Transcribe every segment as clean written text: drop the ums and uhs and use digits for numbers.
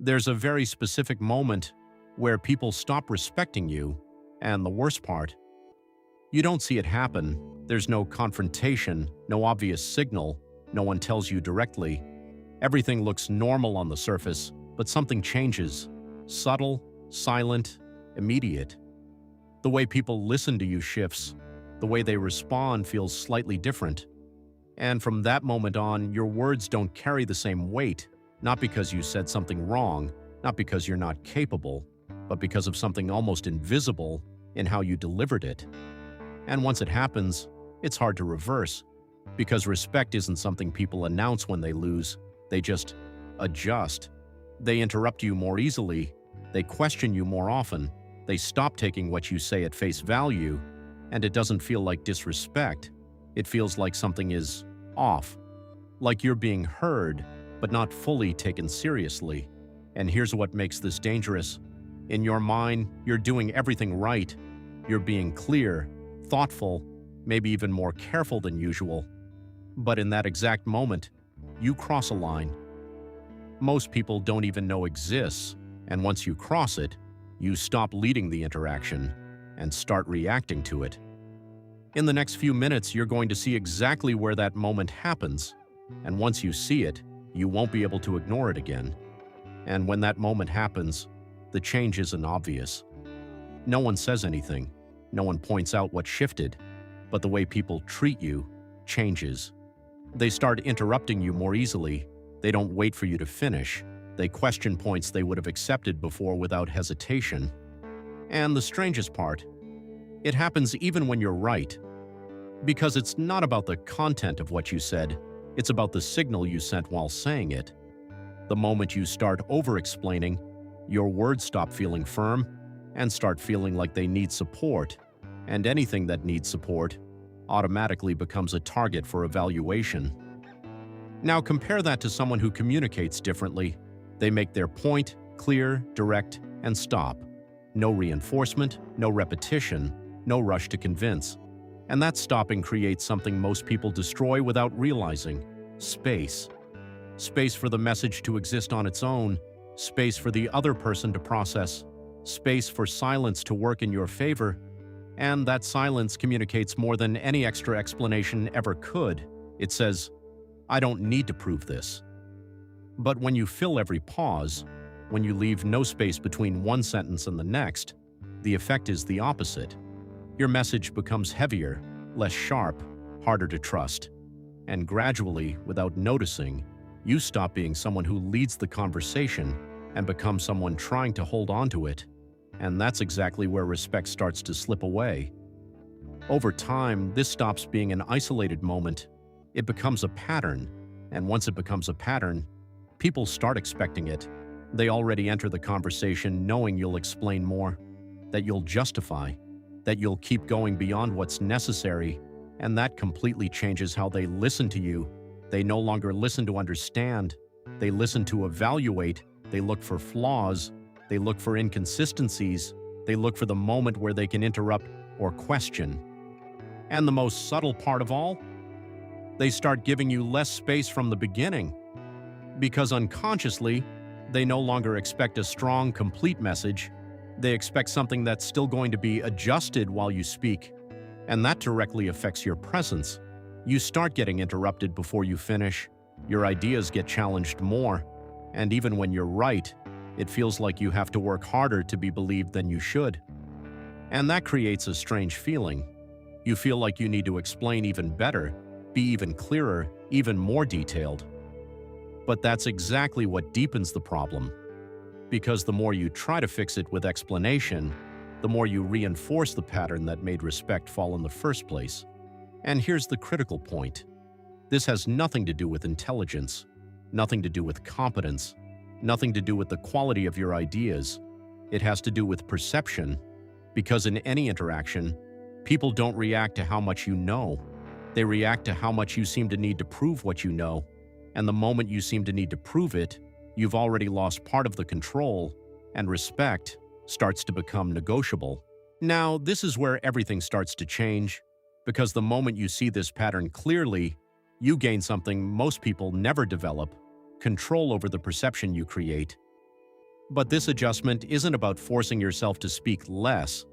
There's a very specific moment where people stop respecting you, and the worst part, you don't see it happen. There's no confrontation, no obvious signal, no one tells you directly. Everything looks normal on the surface, but something changes. Subtle, silent, immediate. The way people listen to you shifts. The way they respond feels slightly different. And from that moment on, your words don't carry the same weight, not because you said something wrong, not because you're not capable, but because of something almost invisible in how you delivered it. And once it happens, it's hard to reverse, because respect isn't something people announce when they lose. They just adjust. They interrupt you more easily. They question you more often. They stop taking what you say at face value, and it doesn't feel like disrespect. It feels like something is off, like you're being heard, but not fully taken seriously. And here's what makes this dangerous. In your mind, you're doing everything right. You're being clear, thoughtful, maybe even more careful than usual. But in that exact moment, you cross a line most people don't even know exists, and once you cross it, you stop leading the interaction and start reacting to it. In the next few minutes, you're going to see exactly where that moment happens, and once you see it, you won't be able to ignore it again. And when that moment happens, the change isn't obvious. No one says anything, no one points out what shifted, but the way people treat you changes. They start interrupting you more easily. They don't wait for you to finish. They question points they would have accepted before without hesitation. And the strangest part, it happens even when you're right. Because it's not about the content of what you said, it's about the signal you sent while saying it. The moment you start over-explaining, your words stop feeling firm and start feeling like they need support, and anything that needs support automatically becomes a target for evaluation. Now compare that to someone who communicates differently. They make their point clear, direct, and stop. No reinforcement, no repetition, no rush to convince. And that stopping creates something most people destroy without realizing: space. Space for the message to exist on its own, space for the other person to process, space for silence to work in your favor. And that silence communicates more than any extra explanation ever could. It says, I don't need to prove this. But when you fill every pause, when you leave no space between one sentence and the next, the effect is the opposite. Your message becomes heavier, less sharp, harder to trust. And gradually, without noticing, you stop being someone who leads the conversation and become someone trying to hold on to it. And that's exactly where respect starts to slip away. Over time, this stops being an isolated moment. It becomes a pattern, and once it becomes a pattern, people start expecting it. They already enter the conversation knowing you'll explain more, that you'll justify, that you'll keep going beyond what's necessary, and that completely changes how they listen to you. They no longer listen to understand. They listen to evaluate. They look for flaws. They look for inconsistencies. They look for the moment where they can interrupt or question. And the most subtle part of all? They start giving you less space from the beginning. Because unconsciously, they no longer expect a strong, complete message. They expect something that's still going to be adjusted while you speak. And that directly affects your presence. You start getting interrupted before you finish. Your ideas get challenged more. And even when you're right, it feels like you have to work harder to be believed than you should. And that creates a strange feeling. You feel like you need to explain even better, be even clearer, even more detailed. But that's exactly what deepens the problem. Because the more you try to fix it with explanation, the more you reinforce the pattern that made respect fall in the first place. And here's the critical point. This has nothing to do with intelligence, nothing to do with competence, nothing to do with the quality of your ideas. It has to do with perception. Because in any interaction, people don't react to how much you know. They react to how much you seem to need to prove what you know. And the moment you seem to need to prove it, you've already lost part of the control, and respect starts to become negotiable. Now, this is where everything starts to change, because the moment you see this pattern clearly, you gain something most people never develop: control over the perception you create. But this adjustment isn't about forcing yourself to speak less.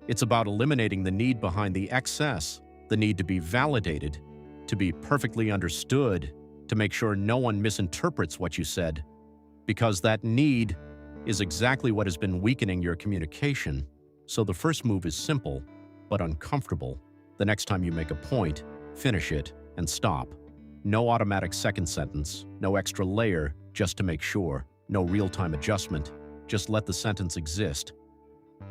It's about eliminating the need behind the excess, the need to be validated, to be perfectly understood, to make sure no one misinterprets what you said. Because that need is exactly what has been weakening your communication. So the first move is simple, but uncomfortable. The next time you make a point, finish it and stop. No automatic second sentence, no extra layer just to make sure, no real-time adjustment. Just let the sentence exist.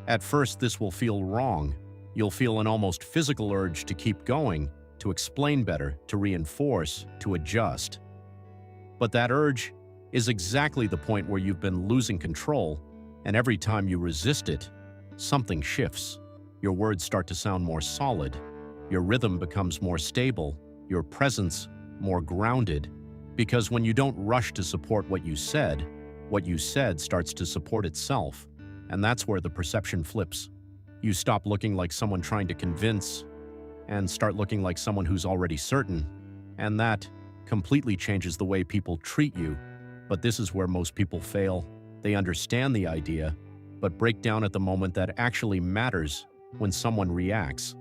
At first, this will feel wrong. You'll feel an almost physical urge to keep going, to explain better, to reinforce, to adjust. But that urge is exactly the point where you've been losing control, and every time you resist it, something shifts. Your words start to sound more solid, your rhythm becomes more stable, your presence more grounded. Because when you don't rush to support what you said starts to support itself. And that's where the perception flips. You stop looking like someone trying to convince and start looking like someone who's already certain. And that completely changes the way people treat you. But this is where most people fail. They understand the idea, but break down at the moment that actually matters, when someone reacts.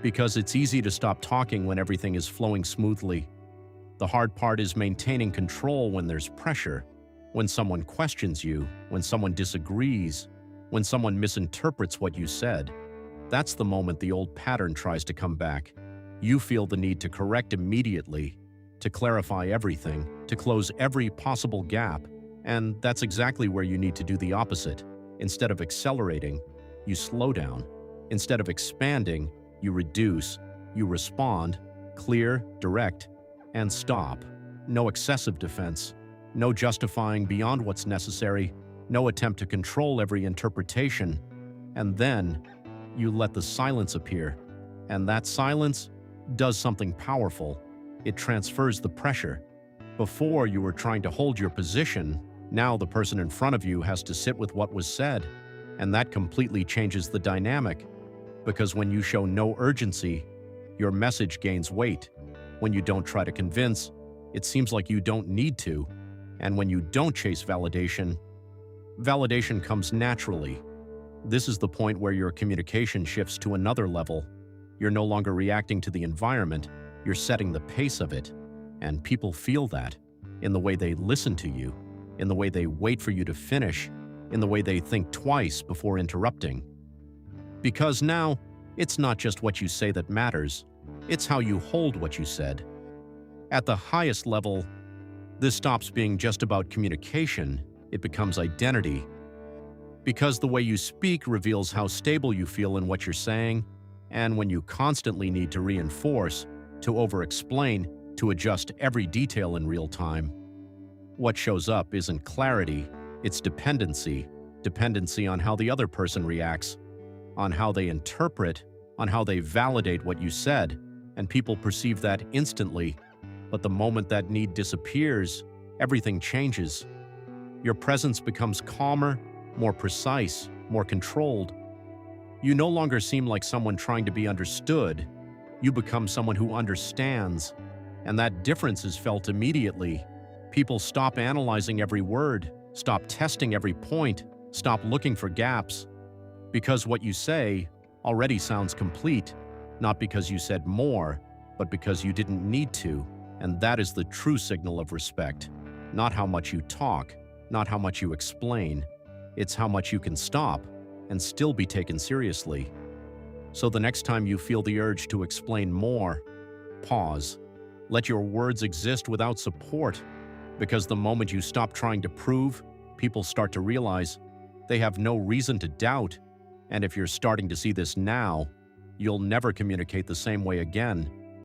Because it's easy to stop talking when everything is flowing smoothly. The hard part is maintaining control when there's pressure, when someone questions you, when someone disagrees, when someone misinterprets what you said. That's the moment the old pattern tries to come back. You feel the need to correct immediately, to clarify everything, to close every possible gap, and that's exactly where you need to do the opposite. Instead of accelerating, you slow down. Instead of expanding, you reduce, you respond, clear, direct, and stop. No excessive defense, no justifying beyond what's necessary, no attempt to control every interpretation. And then you let the silence appear. And that silence does something powerful. It transfers the pressure. Before you were trying to hold your position, now the person in front of you has to sit with what was said. And that completely changes the dynamic. Because when you show no urgency, your message gains weight. When you don't try to convince, it seems like you don't need to. And when you don't chase validation, validation comes naturally. This is the point where your communication shifts to another level. You're no longer reacting to the environment, you're setting the pace of it. And people feel that in the way they listen to you, in the way they wait for you to finish, in the way they think twice before interrupting. Because now, it's not just what you say that matters, it's how you hold what you said. At the highest level, this stops being just about communication, it becomes identity. Because the way you speak reveals how stable you feel in what you're saying, and when you constantly need to reinforce, to over-explain, to adjust every detail in real time, what shows up isn't clarity, it's dependency. Dependency on how the other person reacts, on how they interpret, on how they validate what you said, and people perceive that instantly. But the moment that need disappears, everything changes. Your presence becomes calmer, more precise, more controlled. You no longer seem like someone trying to be understood. You become someone who understands. And that difference is felt immediately. People stop analyzing every word, stop testing every point, stop looking for gaps. Because what you say already sounds complete, not because you said more, but because you didn't need to. And that is the true signal of respect. Not how much you talk, not how much you explain. It's how much you can stop and still be taken seriously. So the next time you feel the urge to explain more, pause. Let your words exist without support. Because the moment you stop trying to prove, people start to realize they have no reason to doubt. And if you're starting to see this now, you'll never communicate the same way again.